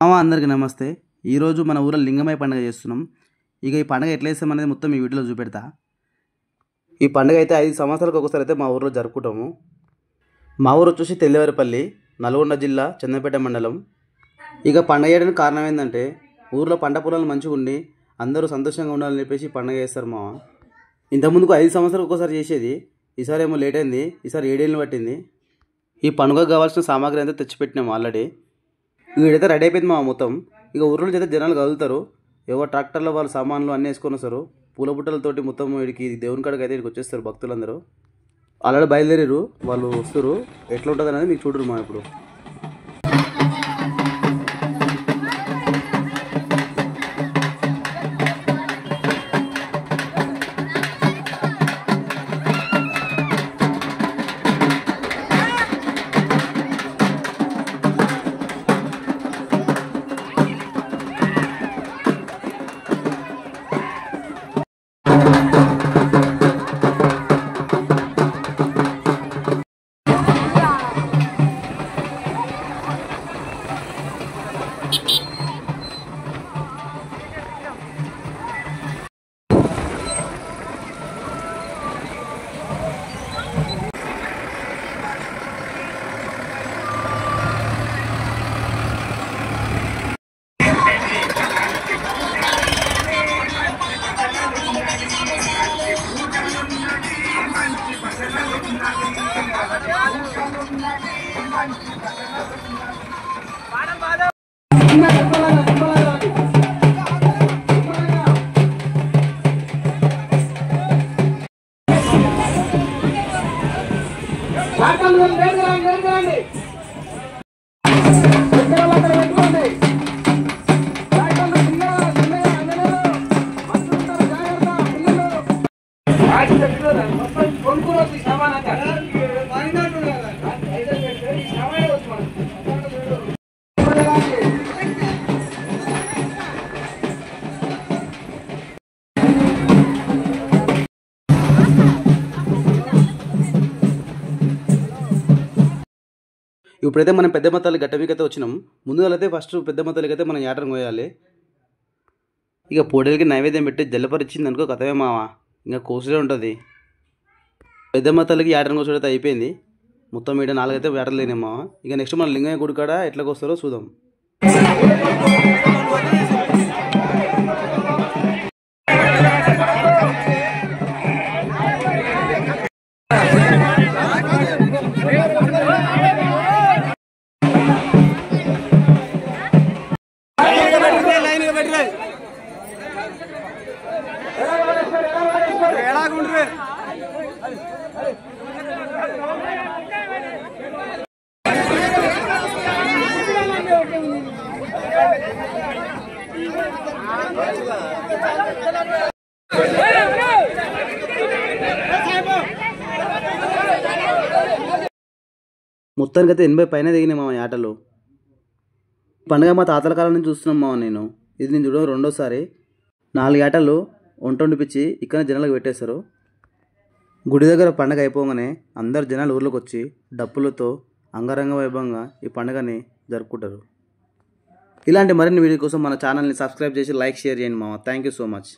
అందరికీ నమస్తే. ఈరోజు మన ఊర్లో లింగమయ్య పండుగ చేస్తున్నాం. ఇక ఈ పండుగ ఎట్లా చేస్తామనేది మొత్తం ఈ వీడియోలో చూపెడతా. ఈ పండుగ అయితే 5 సంవత్సరాలకు ఒకసారి అయితే మా ఊర్లో జరుపుకుంటాము. మా ఊరు వచ్చేసి తెల్లవారిపల్లి, నల్గొండ జిల్లా, చందంపేట మండలం. ఇక పండుగ చేయడానికి కారణం ఏంటంటే ఊర్లో పంట పొలాలు మంచిగా ఉండి అందరూ సంతోషంగా ఉండాలని చెప్పేసి పండుగ చేస్తారు మామ. ఇంతకుముందుకు 5 సంవత్సరాలకు ఒకసారి చేసేది, ఈసారి ఏమో లేట్ అయింది. ఈసారి 7 ఏళ్ళు పట్టింది. ఈ పండుగకు కావాల్సిన సామాగ్రి అంతా తెచ్చిపెట్టినాము ఆల్రెడీ. వీడైతే రెడీ అయిపోయింది మా మొత్తం. ఇక ఊర్లో అయితే జనాలు కదులుతారు. ఎవరు ట్రాక్టర్లో వాళ్ళ సామాన్లు అన్నీ వేసుకొని వస్తారు. పూల బుట్టలతోటి మొత్తం వీడికి దేవుని కాడికి అయితే ఇక్కడికి వచ్చేస్తారు భక్తులందరూ. ఆల్రెడీ బయలుదేరారు, వాళ్ళు వస్తారు. ఎట్లా ఉంటుంది అనేది మీకు చూడరు మా ఇప్పుడు. ఇప్పుడైతే మనం పెద్దమ్మ తల్లి గట్ట మీకైతే వచ్చినాం. ముందుగా అయితే ఫస్ట్ పెద్దమ్మ తల్లికి అయితే మనం యాటను కోయాలి. ఇక పొడేలకి నైవేద్యం పెట్టి జల్లపరిచింది అనుకో కథమే మామ, ఇంకా కోసులే ఉంటుంది. పెద్దమ్మ తల్లికి యాటను కోసుడు అయితే అయిపోయింది. మొత్తం ఇక్కడ 4 అయితే వేటలు లేని మామ. ఇక నెక్స్ట్ మన లింగయ్య గుడి కాడ ఎట్లా కోస్తారో చూద్దాం. మొత్తానికి అయితే 80 పైన దిగినాయి మామ ఆటలు. పండుగ మా తాతల కాలం నుంచి చూస్తున్నాం మామ. ఇది నేను చూడడం రెండోసారి. 4 ఆటలు వంట వండిపించి ఇక్కడ జనాలకు పెట్టేస్తారు. గుడి దగ్గర పండుగ అయిపోగానే అందరు జనాలు ఊర్లోకి వచ్చి డప్పులతో అంగరంగ వైభవంగా ఈ పండుగని జరుపుకుంటారు. ఇలాంటి మరిన్ని వీడియో కోసం మన ఛానల్ని సబ్స్క్రైబ్ చేసి లైక్ షేర్ చేయండి మామ. Thank you so much.